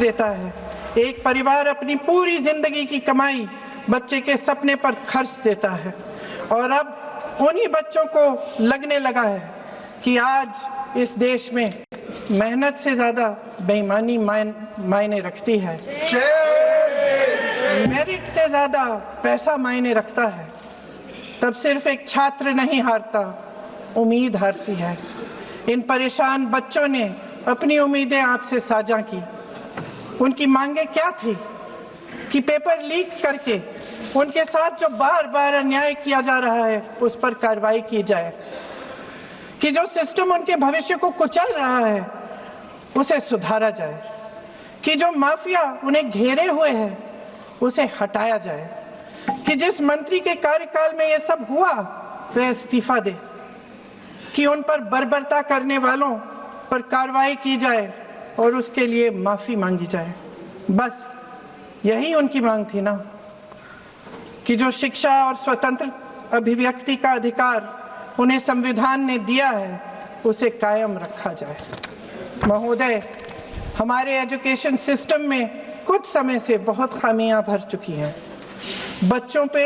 देता है। एक परिवार अपनी पूरी जिंदगी की कमाई बच्चे के सपने पर खर्च देता है और अब उन्हीं बच्चों को लगने लगा है कि आज इस देश में मेहनत से ज्यादा बेईमानी मायने रखती है, मेरिट से ज्यादा पैसा मायने रखता है। तब सिर्फ एक छात्र नहीं हारता, उम्मीद हारती है। इन परेशान बच्चों ने अपनी उम्मीदें आपसे साझा की। उनकी मांगे क्या थी कि पेपर लीक करके उनके साथ जो बार बार अन्याय किया जा रहा है उस पर कार्रवाई की जाए, कि जो सिस्टम उनके भविष्य को कुचल रहा है उसे सुधारा जाए, कि जो माफिया उन्हें घेरे हुए है उसे हटाया जाए, कि जिस मंत्री के कार्यकाल में ये सब हुआ वह इस्तीफा दे, कि उन पर बर्बरता करने वालों पर कार्रवाई की जाए और उसके लिए माफी मांगी जाए। बस यही उनकी मांग थी ना, कि जो शिक्षा और स्वतंत्र अभिव्यक्ति का अधिकार उन्हें संविधान ने दिया है उसे कायम रखा जाए। महोदय, हमारे एजुकेशन सिस्टम में कुछ समय से बहुत खामियां भर चुकी हैं। बच्चों पे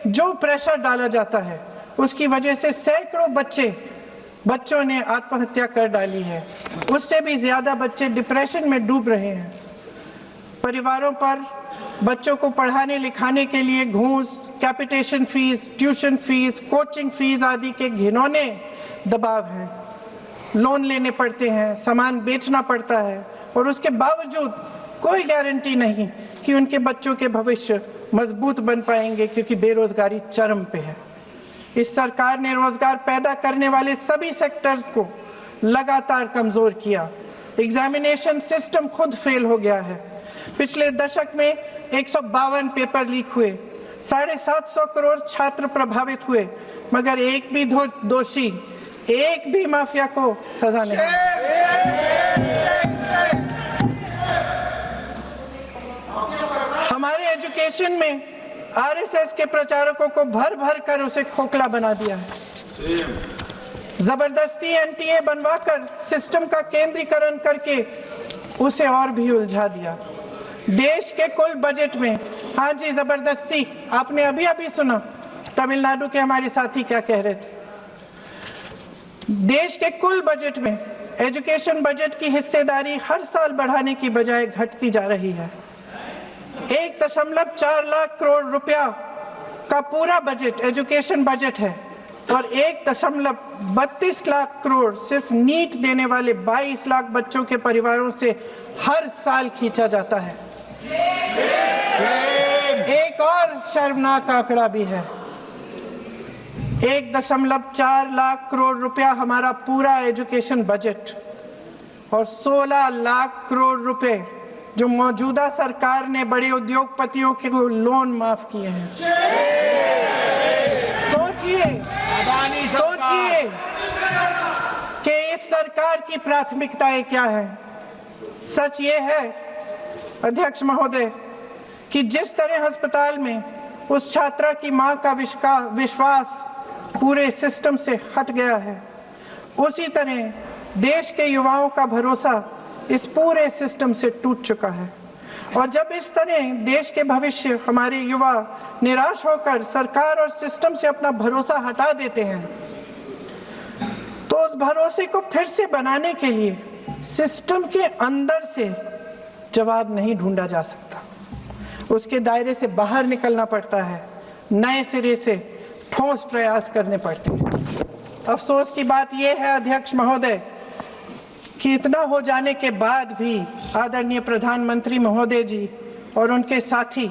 जो प्रेशर डाला जाता है उसकी वजह से सैकड़ों बच्चों ने आत्महत्या कर डाली है। उससे भी ज्यादा बच्चे डिप्रेशन में डूब रहे हैं। परिवारों पर बच्चों को पढ़ाने लिखाने के लिए घूस, capitation fees, tuition fees, coaching fees आदि के घिनौने दबाव हैं। लोन लेने पड़ते हैं, सामान बेचना पड़ता है और उसके बावजूद कोई गारंटी नहीं कि उनके बच्चों के भविष्य मजबूत बन पाएंगे, क्योंकि बेरोजगारी चरम पे है। इस सरकार ने रोजगार पैदा करने वाले सभी सेक्टर्स को लगातार कमजोर किया। एग्जामिनेशन सिस्टम खुद फेल हो गया है। पिछले दशक में 152 पेपर लीक हुए, 750 करोड़ छात्र प्रभावित हुए, मगर एक भी दोषी, एक भी माफिया को सजा नहीं। हमारे एजुकेशन में आरएसएस के प्रचारकों को भर भर कर उसे खोखला बना दिया है। जबरदस्ती एनटीए बनवाकर सिस्टम का केंद्रीकरण करके उसे और भी उलझा दिया। देश के कुल बजट में, हाँ जी जबरदस्ती, आपने अभी अभी सुना तमिलनाडु के हमारे साथी क्या कह रहे थे। देश के कुल बजट में एजुकेशन बजट की हिस्सेदारी हर साल बढ़ाने की बजाय घटती जा रही है। 1.4 लाख करोड़ रुपया का पूरा बजट एजुकेशन बजट है और 1.32 लाख करोड़ सिर्फ नीट देने वाले 22 लाख बच्चों के परिवारों से हर साल खींचा जाता है। एक और शर्मनाक आंकड़ा भी है। 1.4 लाख करोड़ रुपया हमारा पूरा एजुकेशन बजट और 16 लाख करोड़ रुपए जो मौजूदा सरकार ने बड़े उद्योगपतियों के लोन माफ किए हैं। सोचिए कि इस सरकार की प्राथमिकताएं क्या है। सच ये है अध्यक्ष महोदय कि जिस तरह अस्पताल में उस छात्रा की मां का विश्वास पूरे सिस्टम से हट गया है, उसी तरह देश के युवाओं का भरोसा इस पूरे सिस्टम से टूट चुका है। और जब इस तरह देश के भविष्य, हमारे युवा निराश होकर सरकार और सिस्टम से अपना भरोसा हटा देते हैं, तो उस भरोसे को फिर से बनाने के लिए सिस्टम के अंदर से जवाब नहीं ढूंढा जा सकता। उसके दायरे से बाहर निकलना पड़ता है, नए सिरे से ठोस प्रयास करने पड़ते हैं। अफसोस की बात यह है अध्यक्ष महोदय कि इतना हो जाने के बाद भी आदरणीय प्रधानमंत्री महोदय जी और उनके साथी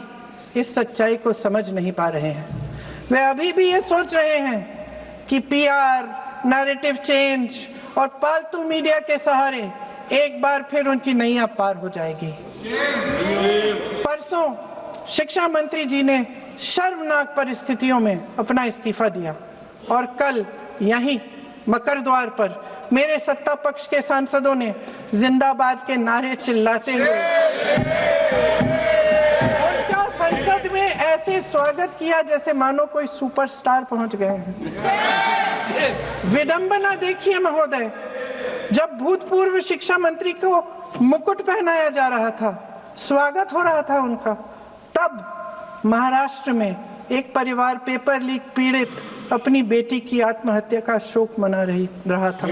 इस सच्चाई को समझ नहीं पा रहे हैं। वे अभी भी ये सोच रहे हैं कि पीआर, नैरेटिव चेंज और पालतू मीडिया के सहारे एक बार फिर उनकी नैया पार हो जाएगी। परसों शिक्षा मंत्री जी ने शर्मनाक परिस्थितियों में अपना इस्तीफा दिया और कल यहीं मकर द्वार पर मेरे सत्ता पक्ष के सांसदों ने जिंदाबाद के नारे चिल्लाते हुए उनका संसद में ऐसे स्वागत किया जैसे मानो कोई सुपरस्टार पहुंच गए हैं। विडंबना देखिए महोदय, जब भूतपूर्व शिक्षा मंत्री को मुकुट पहनाया जा रहा था स्वागत हो रहा था उनका, तब महाराष्ट्र में एक परिवार पेपर लीक पीड़ित अपनी बेटी की आत्महत्या का शोक मना रहा था।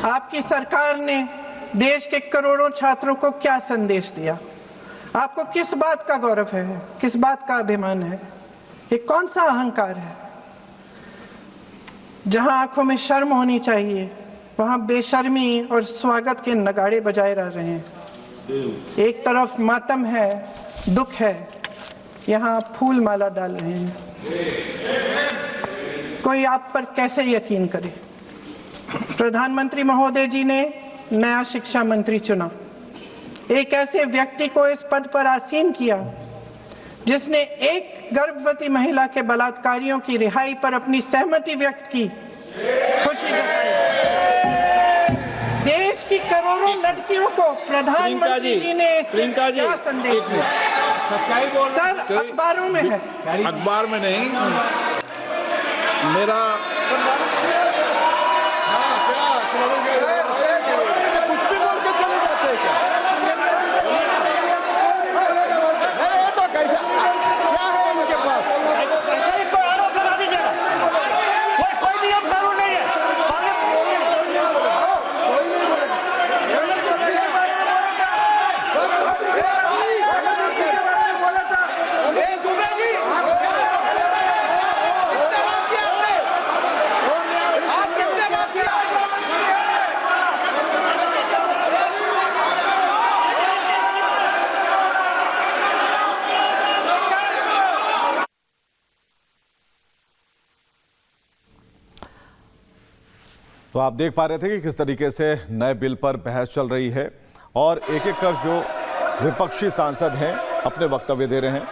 आपकी सरकार ने देश के करोड़ों छात्रों को क्या संदेश दिया? आपको किस बात का गौरव है, किस बात का अभिमान है? ये कौन सा अहंकार है? जहां आंखों में शर्म होनी चाहिए वहां बेशर्मी और स्वागत के नगाड़े बजाए रह रहे हैं। एक तरफ मातम है, दुख है, यहाँ फूल माला डाल रहे हैं। कोई आप पर कैसे यकीन करे? प्रधानमंत्री महोदय जी ने नया शिक्षा मंत्री चुना, एक ऐसे व्यक्ति को इस पद पर आसीन किया जिसने एक गर्भवती महिला के बलात्कारियों की रिहाई पर अपनी सहमति व्यक्त की, खुशी जताई। देश की करोड़ों लड़कियों को प्रधानमंत्री जी ने क्या संदेश दिया? सच्चाई बोल सर, अखबारों में है, अखबार में नहीं। मेरा कुछ भी बोल के चले जाते हैं क्या? ये तो कैसा क्या है इनके पास? ऐसा ही कोई आरोप लगा दीजिएगा, कोई नियम कानून नहीं है। तो आप देख पा रहे थे कि किस तरीके से नए बिल पर बहस चल रही है और एक एक कर जो विपक्षी सांसद हैं अपने वक्तव्य दे रहे हैं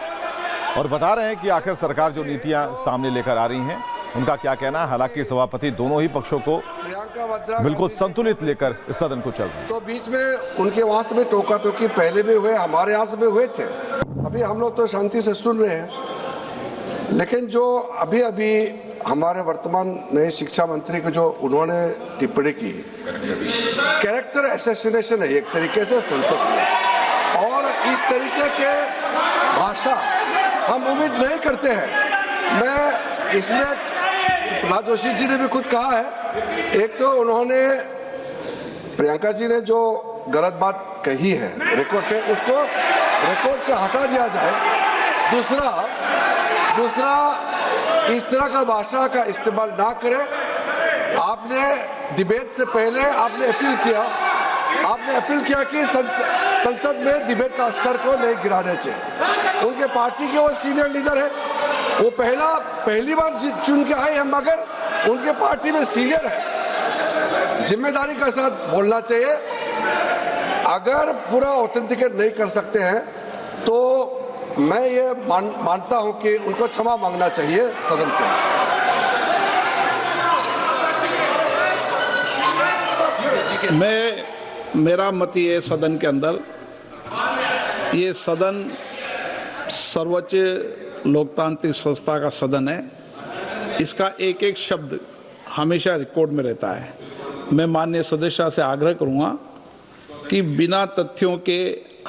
और बता रहे हैं कि आखिर सरकार जो नीतियां सामने लेकर आ रही हैं उनका क्या कहना है। हालांकि सभापति दोनों ही पक्षों को बिल्कुल संतुलित लेकर इस सदन को चल रहे हैं। तो बीच में उनके वहां से भी टोका टोकी पहले भी हुए, हमारे यहाँ से भी हुए थे। अभी हम लोग तो शांति से सुन रहे हैं, लेकिन जो अभी अभी हमारे वर्तमान नए शिक्षा मंत्री को जो उन्होंने टिप्पणी की, कैरेक्टर असैसिनेशन है एक तरीके से संसद में, और इस तरीके के भाषा हम उम्मीद नहीं करते हैं। मैं इसमें प्रहलाद जोशी जी ने भी खुद कहा है, एक तो उन्होंने प्रियंका जी ने जो गलत बात कही है रिकॉर्ड पे, उसको रिकॉर्ड से हटा दिया जाए। दूसरा इस तरह का भाषा का इस्तेमाल ना करें। आपने डिबेट से पहले आपने अपील किया कि संसद में डिबेट का स्तर को नहीं गिराने चाहिए। उनके पार्टी के वो सीनियर लीडर है, वो पहली बार चुन के आए हैं, मगर उनके पार्टी में सीनियर है, जिम्मेदारी के साथ बोलना चाहिए। अगर पूरा ऑथेंटिकेट नहीं कर सकते हैं तो मैं ये मानता हूं कि उनको क्षमा मांगना चाहिए सदन से। मेरा मत ये सदन के अंदर, ये सदन सर्वोच्च लोकतांत्रिक संस्था का सदन है, इसका एक एक शब्द हमेशा रिकॉर्ड में रहता है। मैं माननीय सदस्य से आग्रह करूंगा कि बिना तथ्यों के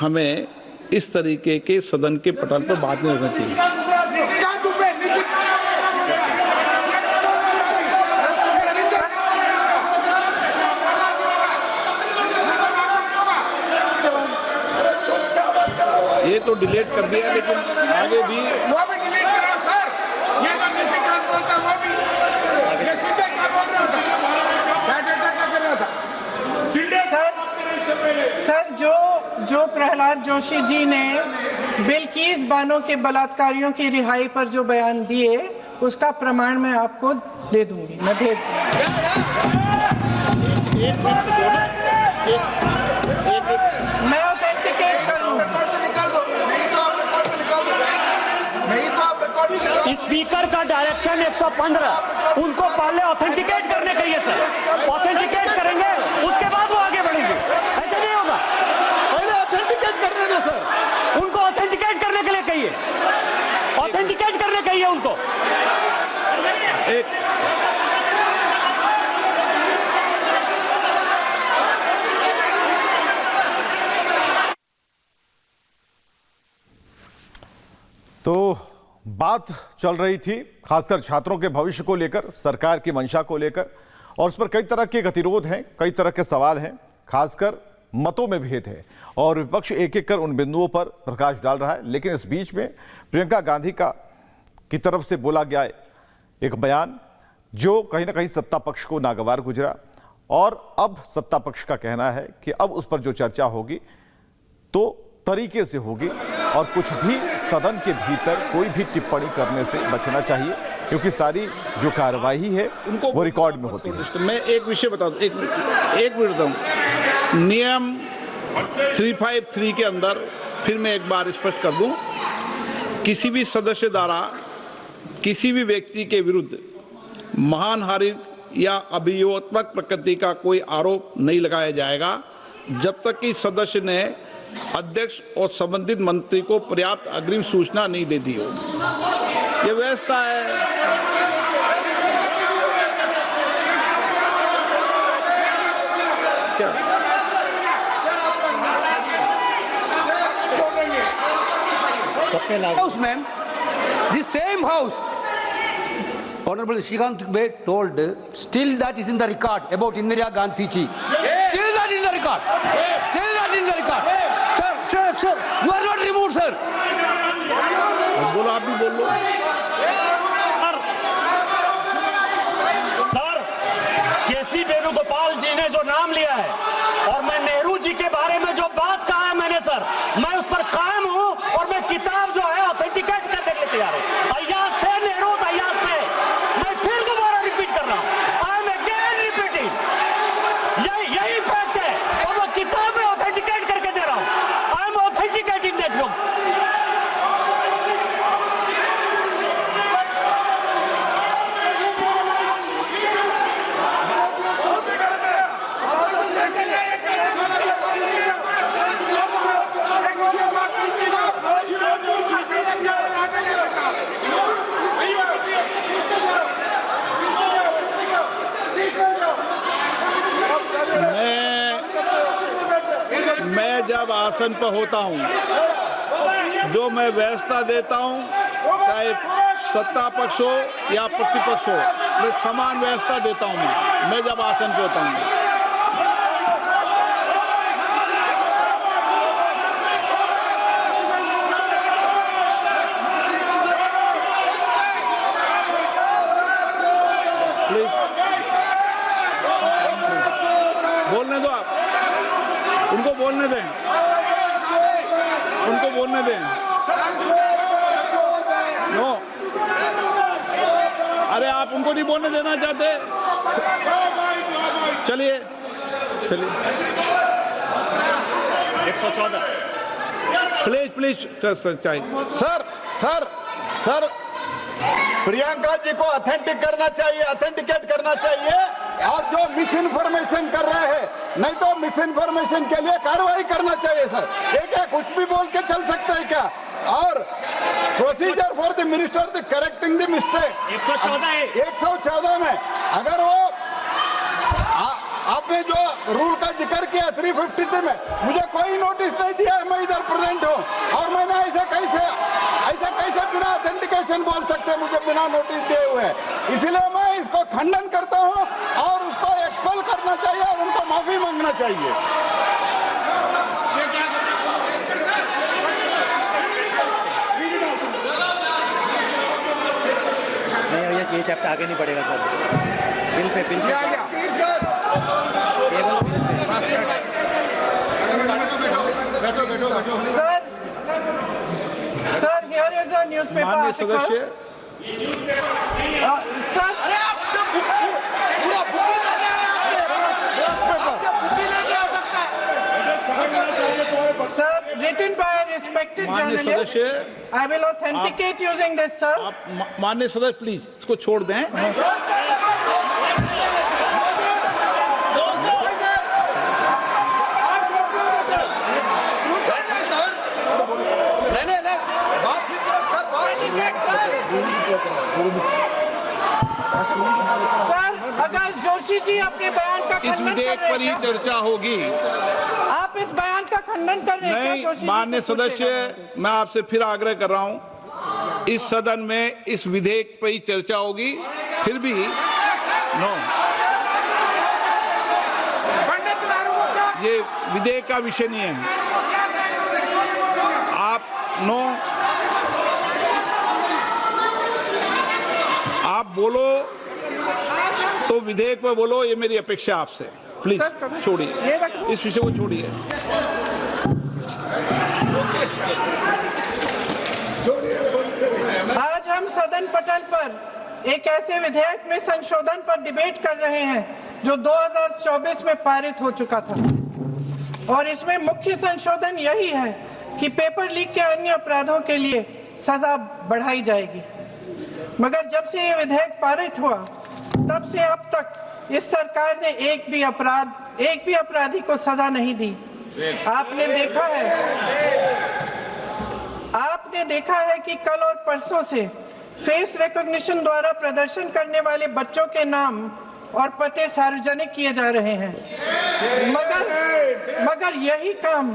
हमें इस तरीके के सदन के पटल पर बात नहीं होनी चाहिए। ये तो डिलीट कर दिया, लेकिन आगे भी वो भी डिलीट करा सर। ये तो निशिकांत बोलता, वो भी ये सीधे क्या बोल रहा था, सर जो प्रहलाद जोशी जी ने बिल्किस बानो के बलात्कारियों की रिहाई पर जो बयान दिए, उसका प्रमाण मैं आपको दे दूंगी, मैं भेज मैं ऑथेंटिकेट कर लूंगा। स्पीकर का डायरेक्शन 115, उनको पहले ऑथेंटिकेट करने का ये सर, ऑथेंटिकेट करेंगे उसके बाद वो आगे बढ़ेंगे, ऐसा नहीं होगा। पहले ऑथेंटिकेट करने दो सर, उनको ऑथेंटिकेट करने के लिए कहिए, ऑथेंटिकेट करने कहिए उनको। तो बात चल रही थी खासकर छात्रों के भविष्य को लेकर, सरकार की मंशा को लेकर, और उस पर कई तरह के गतिरोध हैं, कई तरह के सवाल हैं, खासकर मतों में भेद है और विपक्ष एक एक कर उन बिंदुओं पर प्रकाश डाल रहा है। लेकिन इस बीच में प्रियंका गांधी की तरफ से बोला गया एक बयान जो कहीं ना कहीं सत्ता पक्ष को नागवार गुजरा, और अब सत्ता पक्ष का कहना है कि अब उस पर जो चर्चा होगी तो तरीके से होगी और कुछ भी सदन के भीतर कोई भी टिप्पणी करने से बचना चाहिए, क्योंकि सारी जो कार्रवाई है उनको वो रिकॉर्ड में होती है। मैं एक विषय बता दूं, एक मिनट बताऊं। नियम 353 के अंदर फिर मैं एक बार स्पष्ट कर दूं, किसी भी सदस्य द्वारा किसी भी व्यक्ति के विरुद्ध मानहानि या अभियोगात्मक प्रकृति का कोई आरोप नहीं लगाया जाएगा जब तक कि सदस्य ने अध्यक्ष और संबंधित मंत्री को पर्याप्त अग्रिम सूचना नहीं दे दी हो। यह व्यवस्था है। क्या House, ma'am, the same house. Honorable Shrikant Dubey told, still that is in the record about Indira Gandhi ji. Still that in the record. Still that in the record. Sir, you are not removed, sir. बोलो, आप भी बोल लो। Sir, केसी वेणुगोपाल जी ने जो नाम लिया है और मैं नेहरू जी के बारे में जो बात कहा है मैंने, सर, मैं उस पर कायम हूं और मैं किताब जो है ऑथेंटिकेट करने के लिए तैयार हूं। अय्याज थे नेहरू, अय्याज थे। मैं फिर दोबारा रिपीट कर रहा हूं, आई एम अगेन रिपीटिंग। यही फैक्ट है और मैं किताब में ऑथेंटिकेट करके दे रहा हूं। I am authenticating that book. मैं जब आसन पर होता हूं, जो मैं व्यवस्था देता हूं, चाहे सत्ता पक्ष हो या प्रतिपक्ष हो, मैं समान व्यवस्था देता हूं। मैं जब आसन पर होता हूं, प्लीज बोलने दो, आप उनको बोलने दें, उनको बोलने दें। नो, अरे आप उनको नहीं बोलने देना चाहते? चलिए 114 प्लीज चाहिए। सर प्रियंका जी को ऑथेंटिक करना चाहिए, ऑथेंटिकेट करना चाहिए, और जो मिस इन्फॉर्मेशन कर रहे हैं, नहीं तो मिस इन्फॉर्मेशन के लिए कार्रवाई करना चाहिए। सर एक कुछ भी बोल के चल सकते हैं क्या? और procedure for the minister the correcting the mistake 114 में अगर वो आपने जो रूल का जिक्र किया 353 में, मुझे कोई नोटिस नहीं दिया है, मैं इधर प्रेजेंट हूँ, और मैंने ऐसे कैसे बिना ऑथेंटिकेशन बोल सकते हैं मुझे बिना नोटिस दिए हुए? इसलिए मैं इसको खंडन करता हूँ और उसको एक्सपेल करना चाहिए और उनको माफी मांगना चाहिए। नहीं, ये चैप्टर आगे नहीं बढ़ेगा sir. Bill pay Sir, here is a newspaper माननीय article. सदस्य, Sir, पूरा बुक ही लेके आए आपने बुक ही लेके आ सकता है। sir, written by a respected माननीय journalist. सदस्य, I will authenticate using this, sir. आप माननीय सदस्य प्लीज इसको छोड़ दें। सर, अगर जोशी जी अपने बयान का इस खंडन कर विधेयक रहे पर ही हैं, चर्चा होगी। आप इस बयान का खंडन कर रहे हैं क्या नहीं, जोशी जी? माननीय से पूछिएगा। सदस्य, मैं आपसे फिर आग्रह कर रहा हूं इस सदन में इस विधेयक पर ही चर्चा होगी, फिर भी नो, ये विधेयक का विषय नहीं है। आप नो, आप बोलो तो विधेयक पर बोलो, ये मेरी अपेक्षा आपसे। प्लीज छोड़िए, इस विषय को छोड़िए। आज हम सदन पटल पर एक ऐसे विधेयक में संशोधन पर डिबेट कर रहे हैं जो 2024 में पारित हो चुका था, और इसमें मुख्य संशोधन यही है कि पेपर लीक के अन्य अपराधों के लिए सजा बढ़ाई जाएगी। मगर जब से ये विधेयक पारित हुआ तब से अब तक इस सरकार ने एक भी अपराधी को सजा नहीं दी। आपने देखा है कि कल और परसों से फेस रिकॉग्निशन द्वारा प्रदर्शन करने वाले बच्चों के नाम और पते सार्वजनिक किए जा रहे हैं, मगर यही काम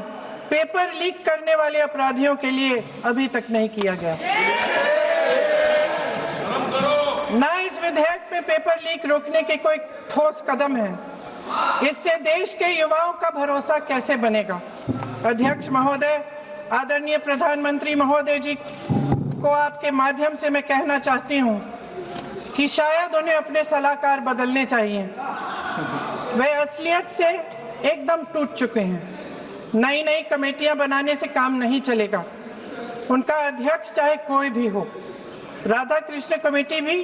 पेपर लीक करने वाले अपराधियों के लिए अभी तक नहीं किया गया। ना इस विधेयक में पेपर लीक रोकने के कोई ठोस कदम है। इससे देश के युवाओं का भरोसा कैसे बनेगा? अध्यक्ष महोदय, आदरणीय प्रधानमंत्री महोदय जी को आपके माध्यम से मैं कहना चाहती हूं कि शायद उन्हें अपने सलाहकार बदलने चाहिए। वे असलियत से एकदम टूट चुके हैं। नई कमेटियां बनाने से काम नहीं चलेगा। उनका अध्यक्ष चाहे कोई भी हो, राधा कृष्ण कमेटी भी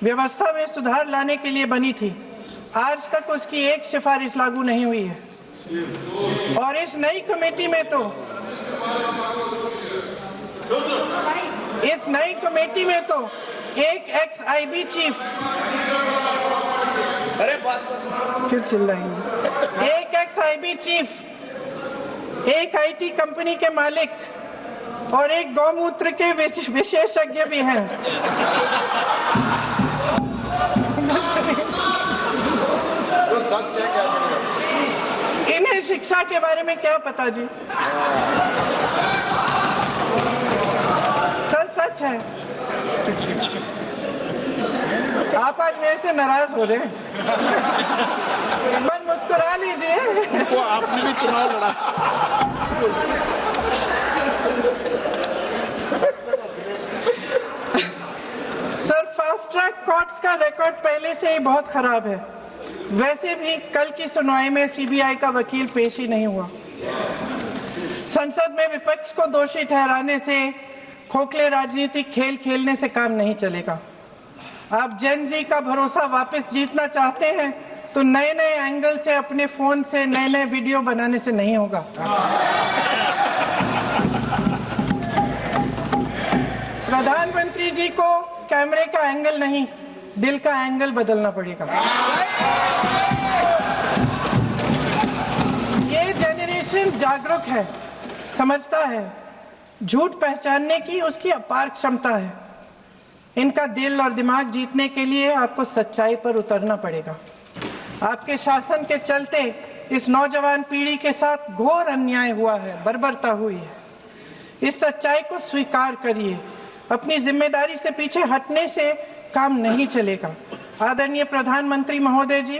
व्यवस्था में सुधार लाने के लिए बनी थी। आज तक उसकी एक सिफारिश लागू नहीं हुई है, और इस नई कमेटी में तो एक एक्स-आईबी चीफ, फिर चिल्लाएंगे, एक एक्स-आईबी चीफ, एक आईटी कंपनी के मालिक और एक गौमूत्र के विशेषज्ञ भी हैं। इन्हें शिक्षा के बारे में क्या पता जी? सच है। आप आज मेरे से नाराज हो रहे हैं, पर मुस्कुरा लीजिए। वो आपने भी चुनाव लड़ा। सर, फास्ट ट्रैक कोर्ट्स का रिकॉर्ड पहले से ही बहुत खराब है। वैसे भी कल की सुनवाई में सीबीआई का वकील पेश ही नहीं हुआ। संसद में विपक्ष को दोषी ठहराने से, खोखले राजनीतिक खेल खेलने से काम नहीं चलेगा। आप जेन जी का भरोसा वापस जीतना चाहते हैं तो नए एंगल से, अपने फोन से नए वीडियो बनाने से नहीं होगा। प्रधानमंत्री जी को कैमरे का एंगल नहीं, दिल का एंगल बदलना पड़ेगा। ये जनरेशन जागरूक है, समझता है, झूठ पहचानने की उसकी अपार क्षमता है। इनका दिल और दिमाग जीतने के लिए आपको सच्चाई पर उतरना पड़ेगा। आपके शासन के चलते इस नौजवान पीढ़ी के साथ घोर अन्याय हुआ है, बर्बरता हुई है। इस सच्चाई को स्वीकार करिए। अपनी जिम्मेदारी से पीछे हटने से काम नहीं चलेगा। आदरणीय प्रधानमंत्री महोदय जी,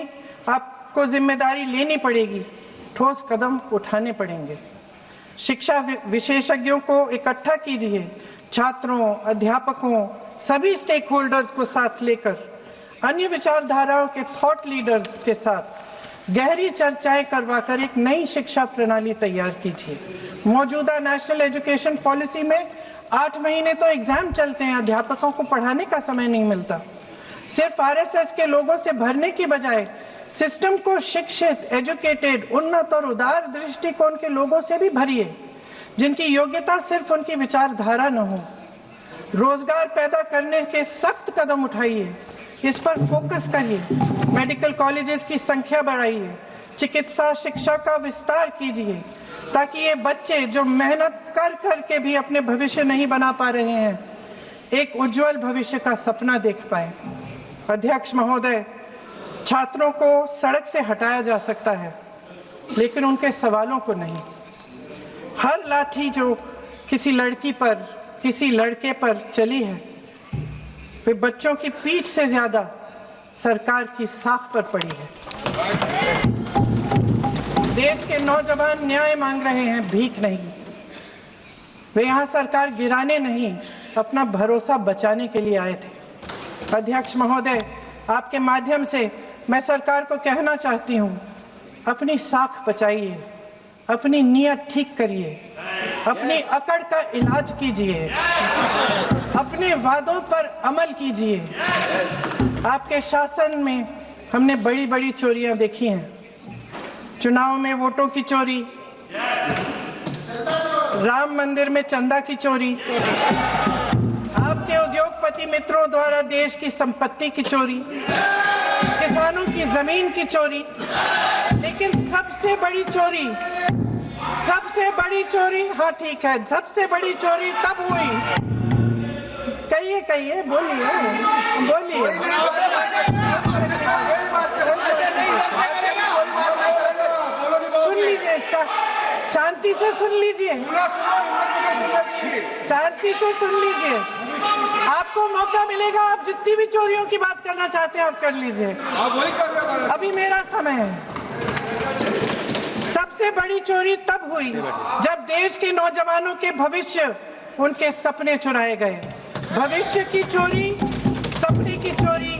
आपको जिम्मेदारी लेनी पड़ेगी, ठोस कदम उठाने पड़ेंगे। शिक्षा विशेषज्ञों को इकट्ठा कीजिए, छात्रों, अध्यापकों, सभी स्टेक होल्डर्स को साथ लेकर, अन्य विचारधाराओं के थॉट लीडर्स के साथ गहरी चर्चाएं करवाकर एक नई शिक्षा प्रणाली तैयार कीजिए। मौजूदा नेशनल एजुकेशन पॉलिसी में 8 महीने तो एग्जाम चलते हैं, अध्यापकों को पढ़ाने का समय नहीं मिलता। सिर्फ आरएसएस के लोगों से भरने की बजाय सिस्टम को शिक्षित, एजुकेटेड, उन्नत और उदार दृष्टिकोण के लोगों से भी भरिए, जिनकी योग्यता सिर्फ उनकी विचारधारा न हो। रोजगार पैदा करने के सख्त कदम उठाइए, इस पर फोकस करिए। मेडिकल कॉलेजेस की संख्या बढ़ाइए, चिकित्सा शिक्षा का विस्तार कीजिए, ताकि ये बच्चे जो मेहनत कर के भी अपने भविष्य नहीं बना पा रहे हैं, एक उज्जवल भविष्य का सपना देख पाए। अध्यक्ष महोदय, छात्रों को सड़क से हटाया जा सकता है, लेकिन उनके सवालों को नहीं। हर लाठी जो किसी लड़की पर किसी लड़के पर चली है, वे बच्चों की पीठ से ज्यादा सरकार की साख पर पड़ी है। देश के नौजवान न्याय मांग रहे हैं, भीख नहीं। वे यहाँ सरकार गिराने नहीं, अपना भरोसा बचाने के लिए आए थे। अध्यक्ष महोदय, आपके माध्यम से मैं सरकार को कहना चाहती हूँ, अपनी साख बचाइए, अपनी नीयत ठीक करिए, अपनी अकड़ का इलाज कीजिए, अपने वादों पर अमल कीजिए। आपके शासन में हमने बड़ी बड़ी चोरियां देखी हैं, चुनाव में वोटों की चोरी, राम मंदिर में चंदा की चोरी, आपके उद्योगपति मित्रों द्वारा देश की संपत्ति की चोरी, किसानों की जमीन की चोरी। लेकिन सबसे बड़ी चोरी, हाँ ठीक है, सबसे बड़ी चोरी तब हुई। कहिए, बोलिए। सुन लीजिए, शांति से सुन लीजिए, शांति से सुन लीजिए। आपको मौका मिलेगा, आप जितनी भी चोरियों की बात करना चाहते हैं आप कर लीजिए, अभी मेरा समय है। सबसे बड़ी चोरी तब हुई जब देश के नौजवानों के भविष्य, उनके सपने चुराए गए। भविष्य की चोरी, सपने की चोरी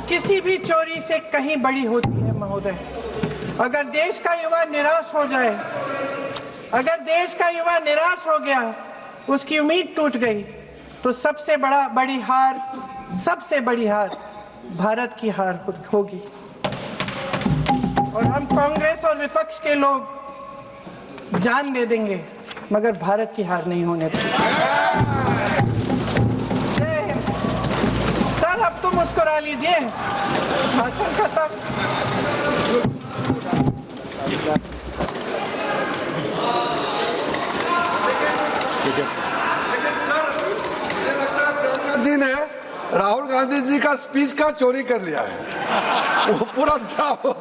किसी भी चोरी से कहीं बड़ी होती है महोदय। अगर देश का युवा निराश हो जाए, अगर देश का युवा निराश हो गया, उसकी उम्मीद टूट गई, तो सबसे बड़ी हार भारत की हार होगी। और हम कांग्रेस और विपक्ष के लोग जान दे देंगे, मगर भारत की हार नहीं होने देंगे। जय हिंद। सर, अब तो मुस्कुरा लीजिए, भाषण खत्म। जी ने राहुल गांधी जी का स्पीच का चोरी कर लिया है, वो पूरा ड्रामा